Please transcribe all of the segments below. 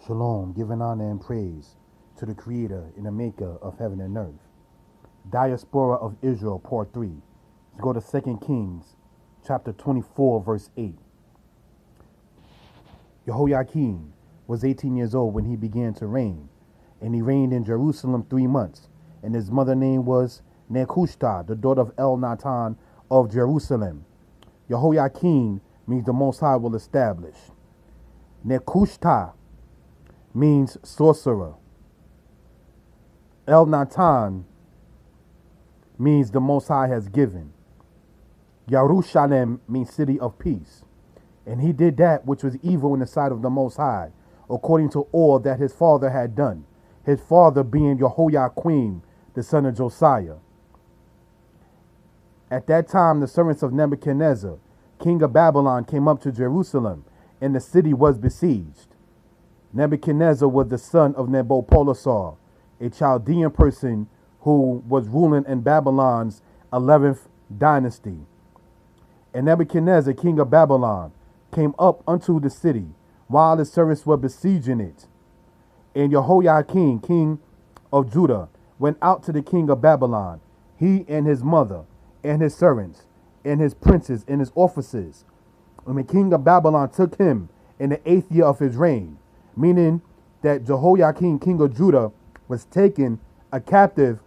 Shalom, giving honor and praise to the Creator and the Maker of heaven and earth. Diaspora of Israel, Part 3. Let's go to 2 Kings, chapter 24, verse 8. Jehoiakim was 18 years old when he began to reign, and he reigned in Jerusalem 3 months. And his mother name was Nehushta, the daughter of El-Natan of Jerusalem. Jehoiakim means the Most High will establish. Nehushta means sorcerer. El-Natan means the Most High has given. Yerushalem means city of peace. And he did that which was evil in the sight of the Most High, according to all that his father had done, his father being Jehoiakim, the son of Josiah. At that time, the servants of Nebuchadnezzar, king of Babylon, came up to Jerusalem, and the city was besieged. Nebuchadnezzar was the son of Nabopolassar, a Chaldean person who was ruling in Babylon's 11th dynasty. And Nebuchadnezzar, king of Babylon, came up unto the city while his servants were besieging it. And Jehoiakim, king of Judah, went out to the king of Babylon, he and his mother, and his servants, and his princes, and his officers. And the king of Babylon took him in the 8th year of his reign, meaning that Jehoiakim, king of Judah, was taken a captive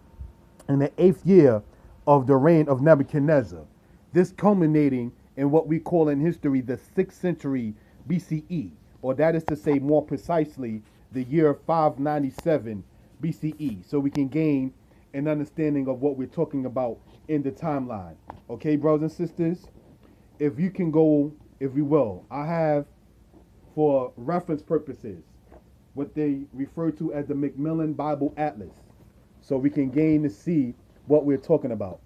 in the 8th year of the reign of Nebuchadnezzar. This culminating in what we call in history the 6th century BCE, or that is to say more precisely the year 597 BCE, so we can gain an understanding of what we're talking about in the timeline. Okay, brothers and sisters, if you can go, if you will, I have, for reference purposes, what they refer to as the Macmillan Bible Atlas, so we can gain to see what we're talking about.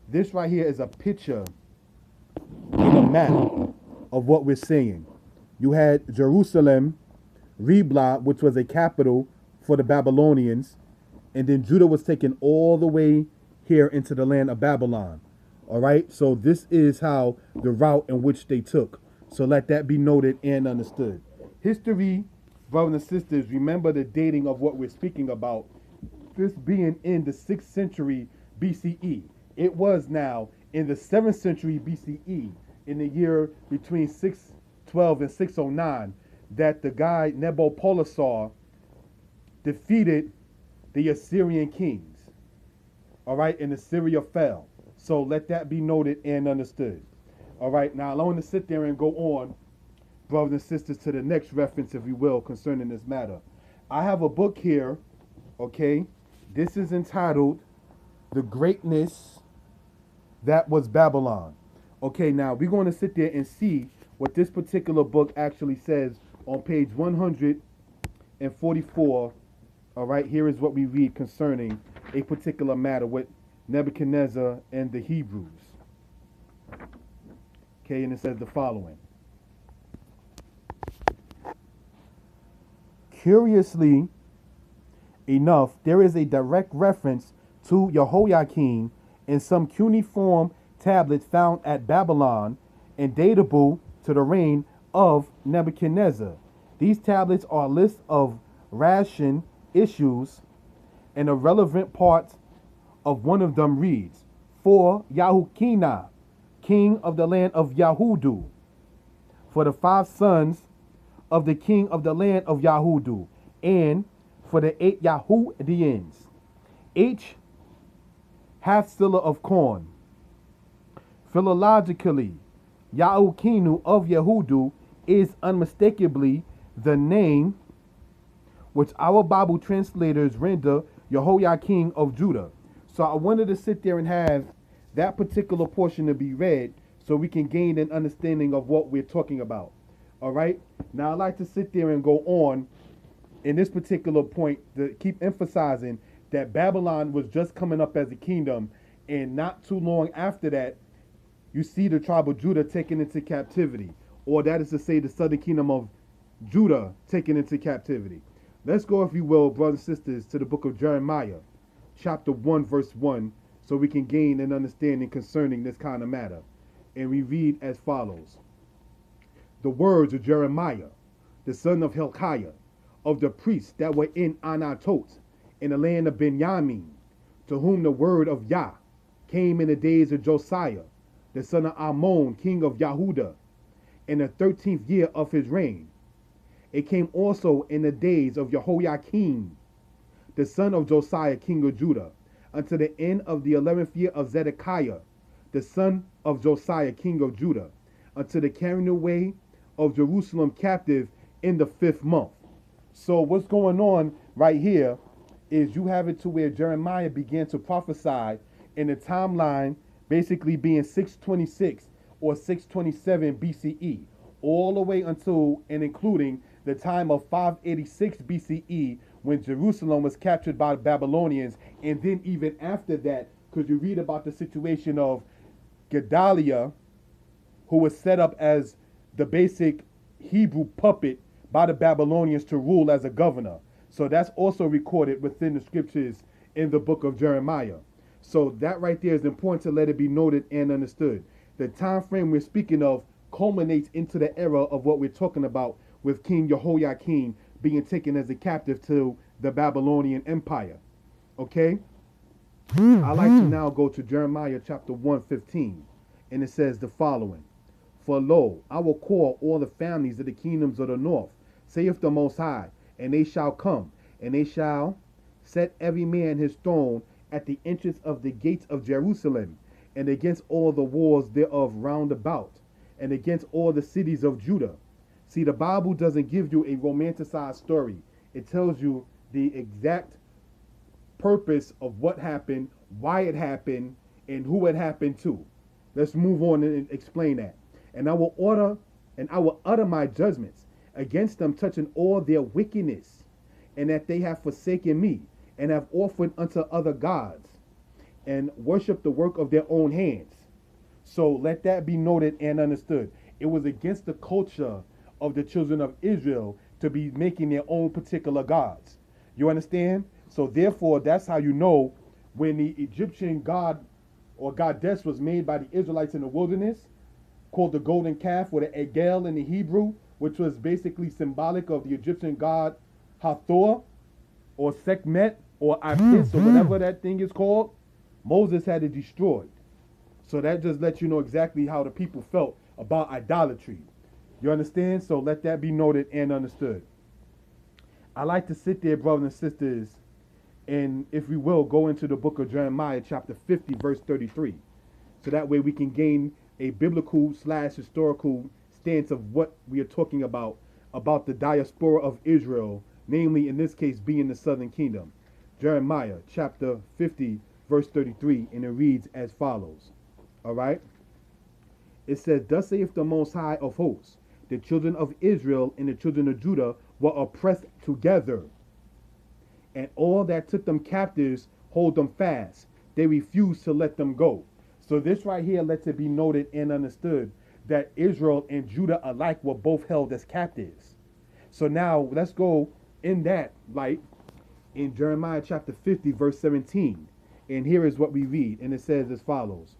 This right here is a picture in a map of what we're saying. You had Jerusalem, Riblah, which was a capital for the Babylonians, and then Judah was taken all the way here into the land of Babylon. All right, so this is how the route in which they took. So let that be noted and understood. History, brothers and sisters, remember the dating of what we're speaking about. This being in the 6th century BCE. It was now in the 7th century BCE, in the year between 612 and 609, that the guy Nabopolassar defeated the Assyrian kings. All right, and Assyria fell. So let that be noted and understood. All right, now I want to sit there and go on, brothers and sisters, to the next reference, if you will, concerning this matter. I have a book here, okay? This is entitled The Greatness That Was Babylon. Okay, now we're going to sit there and see what this particular book actually says on page 144. All right, here is what we read concerning a particular matter with Nebuchadnezzar and the Hebrews. Okay, and it says the following. Curiously enough, there is a direct reference to Jehoiakim in some cuneiform tablets found at Babylon and datable to the reign of Nebuchadnezzar. These tablets are a list of ration issues, and a relevant part of one of them reads, for Yahukinah, king of the land of Yahudu, for the 5 sons of the king of the land of Yahudu, and for the 8 Yahudians, each half siller of corn. Philologically, Yahukinu of Yahudu is unmistakably the name which our Bible translators render Jehoiakim of Judah. So I wanted to sit there and have that particular portion to be read so we can gain an understanding of what we're talking about. All right? Now I'd like to sit there and go on in this particular point to keep emphasizing that Babylon was just coming up as a kingdom, and not too long after that, you see the tribe of Judah taken into captivity, or that is to say the southern kingdom of Judah taken into captivity. Let's go, if you will, brothers and sisters, to the book of Jeremiah, chapter 1, verse 1, so we can gain an understanding concerning this kind of matter. And we read as follows. The words of Jeremiah, the son of Hilkiah, of the priests that were in Anatot, in the land of Benjamin, to whom the word of Yah came in the days of Josiah, the son of Ammon, king of Yahudah, in the 13th year of his reign. It came also in the days of Jehoiakim, the son of Josiah, king of Judah, unto the end of the 11th year of Zedekiah, the son of Josiah, king of Judah, unto the carrying away of Jerusalem captive in the 5th month. So what's going on right here is you have it to where Jeremiah began to prophesy in the timeline basically being 626 or 627 BCE, all the way until and including the time of 586 BCE when Jerusalem was captured by the Babylonians, and then even after that, because you read about the situation of Gedaliah, who was set up as the basic Hebrew puppet by the Babylonians to rule as a governor. So that's also recorded within the scriptures in the book of Jeremiah. So that right there is important to let it be noted and understood. The time frame we're speaking of culminates into the era of what we're talking about with King Jehoiakim being taken as a captive to the Babylonian Empire. Okay? I'd like to now go to Jeremiah chapter 1:15, and it says the following. For lo, I will call all the families of the kingdoms of the north, saith the Most High, and they shall come, and they shall set every man his throne at the entrance of the gates of Jerusalem, and against all the walls thereof round about, and against all the cities of Judah. See, the Bible doesn't give you a romanticized story. It tells you the exact purpose of what happened, why it happened, and who it happened to. Let's move on and explain that. And I will utter my judgments against them, touching all their wickedness, and that they have forsaken me, and have offered unto other gods, and worshiped the work of their own hands. So let that be noted and understood. It was against the culture of the children of Israel to be making their own particular gods. You understand? So therefore, that's how you know when the Egyptian god or goddess was made by the Israelites in the wilderness, called the golden calf, or the Egel in the Hebrew, which was basically symbolic of the Egyptian god Hathor, or Sekhmet, or Apis, or whatever that thing is called. Moses had it destroyed. So that just lets you know exactly how the people felt about idolatry. You understand? So let that be noted and understood. I like to sit there, brothers and sisters, and if we will, go into the book of Jeremiah, chapter 50, verse 33. So that way we can gain a biblical/historical stance of what we are talking about the diaspora of Israel, namely in this case being the southern kingdom. Jeremiah chapter 50, verse 33, and it reads as follows. All right? It says, thus saith the Most High of hosts, the children of Israel and the children of Judah were oppressed together, and all that took them captives hold them fast. They refused to let them go. So this right here lets it be noted and understood that Israel and Judah alike were both held as captives. So now let's go in that light in Jeremiah chapter 50, verse 17. And here is what we read, and it says as follows.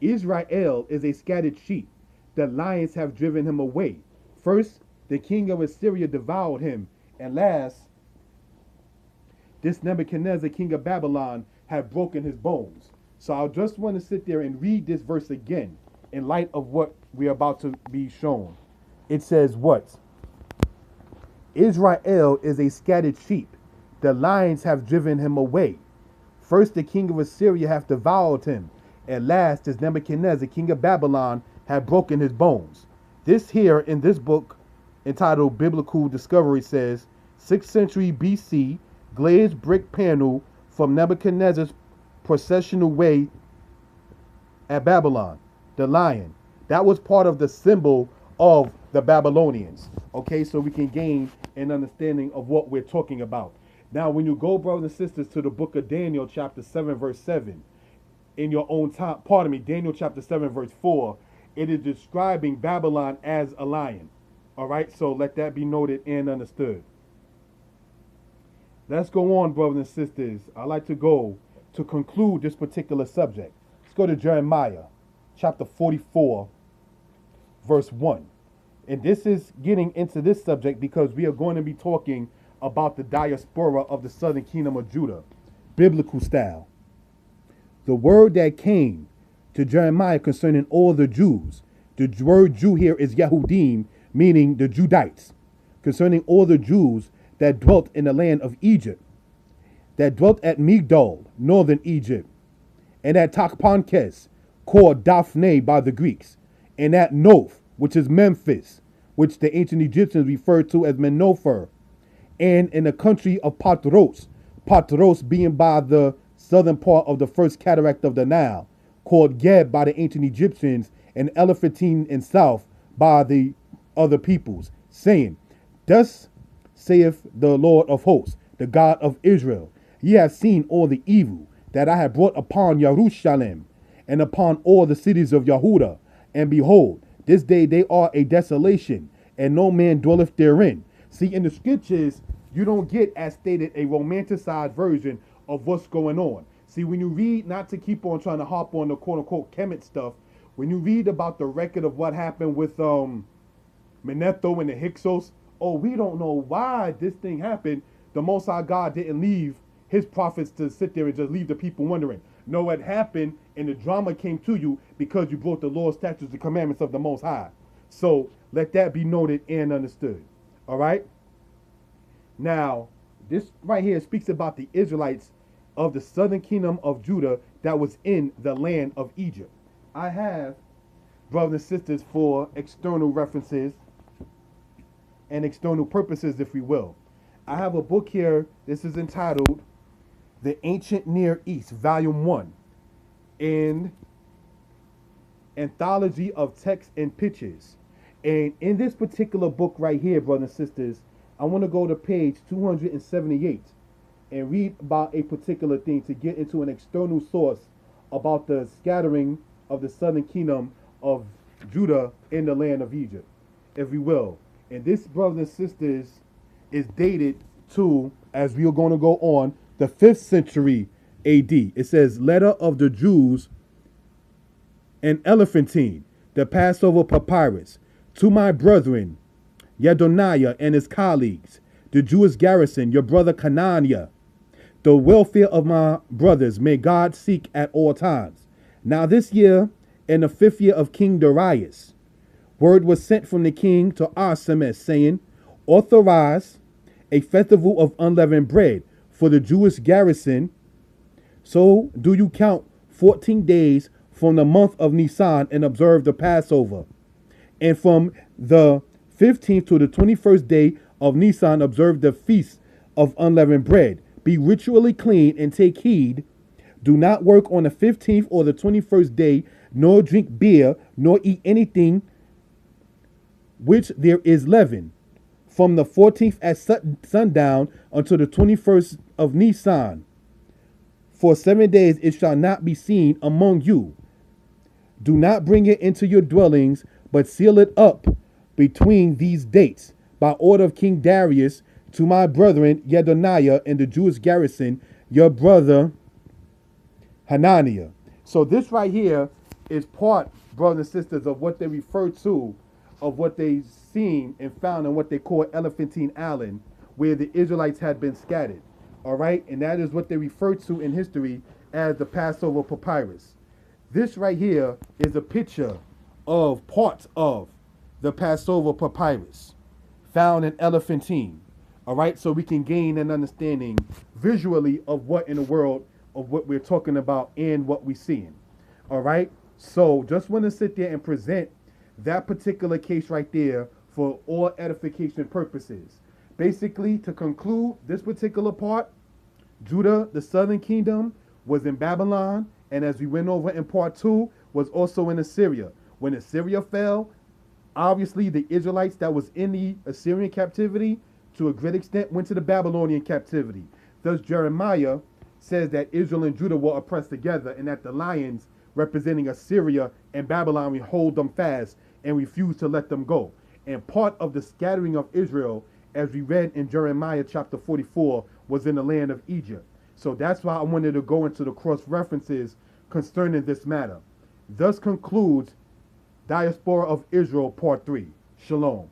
Israel is a scattered sheep. The lions have driven him away. First, the king of Assyria devoured him, and last, this Nebuchadnezzar, king of Babylon, had broken his bones. So I just want to sit there and read this verse again in light of what we're about to be shown. It says what? Israel is a scattered sheep. The lions have driven him away. First, the king of Assyria hath devoured him. At last, as Nebuchadnezzar, king of Babylon, had broken his bones. This here in this book, entitled Biblical Discovery, says 6th century BC, glazed brick panel from Nebuchadnezzar's processional way at Babylon, the lion. That was part of the symbol of the Babylonians. Okay, so we can gain an understanding of what we're talking about. Now, when you go, brothers and sisters, to the book of Daniel, chapter 7, verse 7, in your own time, Daniel chapter 7, verse 4, it is describing Babylon as a lion. All right, so let that be noted and understood. Let's go on, brothers and sisters. I like to go to conclude this particular subject. Let's go to Jeremiah chapter 44, verse 1. And this is getting into this subject because we are going to be talking about the diaspora of the southern kingdom of Judah, biblical style. The word that came to Jeremiah concerning all the Jews, the word Jew here is Yahudim, meaning the Judites, concerning all the Jews that dwelt in the land of Egypt, that dwelt at Migdol, northern Egypt, and at Tachpanches, called Daphne by the Greeks, and at Noph, which is Memphis, which the ancient Egyptians referred to as Menopher, and in the country of Patros, Patros being by the southern part of the first cataract of the Nile, called Geb by the ancient Egyptians, and Elephantine in south by the other peoples, saying, Thus saith the Lord of hosts, the God of Israel, ye have seen all the evil that I have brought upon Jerusalem and upon all the cities of Yehudah, and behold, this day they are a desolation, and no man dwelleth therein. See, in the scriptures, you don't get, as stated, a romanticized version of what's going on. See, when you read, not to keep on trying to hop on the quote-unquote Kemet stuff, when you read about the record of what happened with Manetho and the Hyksos, oh, we don't know why this thing happened. The Most High God didn't leave his prophets to sit there and just leave the people wondering. No, it happened, and the drama came to you because you brought the law, statutes, and commandments of the Most High. So let that be noted and understood. All right? Now, this right here speaks about the Israelites of the southern kingdom of Judah that was in the land of Egypt. I have, brothers and sisters, for external references and external purposes, if we will. I have a book here. This is entitled The Ancient Near East, Volume 1, in Anthology of Texts and Pictures. And in this particular book right here, brothers and sisters, I want to go to page 278 and read about a particular thing to get into an external source about the scattering of the southern kingdom of Judah in the land of Egypt, if we will. And this, brothers and sisters, is dated to, as we are going to go on, the 5th century AD. It says, Letter of the Jews and Elephantine, the Passover Papyrus, to my brethren, Yedoniah and his colleagues, the Jewish garrison, your brother Canania, the welfare of my brothers may God seek at all times. Now this year, in the 5th year of King Darius, word was sent from the king to Arsames, saying, Authorize a festival of unleavened bread for the Jewish garrison. So do you count 14 days from the month of Nisan and observe the Passover. And from the 15th to the 21st day of Nisan, observe the feast of unleavened bread. Be ritually clean and take heed. Do not work on the 15th or the 21st day, nor drink beer, nor eat anything which there is leaven. From the 14th at sundown until the 21st of Nisan. For 7 days it shall not be seen among you. Do not bring it into your dwellings, but seal it up between these dates, by order of King Darius, to my brethren Yedoniah and the Jewish garrison, your brother Hananiah. So this right here is part, brothers and sisters, of what they refer to, of what they seen and found in what they call Elephantine Island, where the Israelites had been scattered. All right, and that is what they refer to in history as the Passover Papyrus. This right here is a picture of parts of the Passover Papyrus found in Elephantine. All right, so we can gain an understanding visually of what in the world of what we're talking about and what we're seeing. All right, so just want to sit there and present that particular case right there for all edification purposes. Basically, to conclude this particular part, Judah, the southern kingdom, was in Babylon, and as we went over in part 2, was also in Assyria. When Assyria fell, obviously the Israelites that was in the Assyrian captivity, to a great extent, went to the Babylonian captivity. Thus, Jeremiah says that Israel and Judah were oppressed together, and that the lions representing Assyria and Babylon will hold them fast and refuse to let them go. And part of the scattering of Israel, as we read in Jeremiah chapter 44, was in the land of Egypt. So that's why I wanted to go into the cross references concerning this matter. Thus concludes Diaspora of Israel, part 3. Shalom.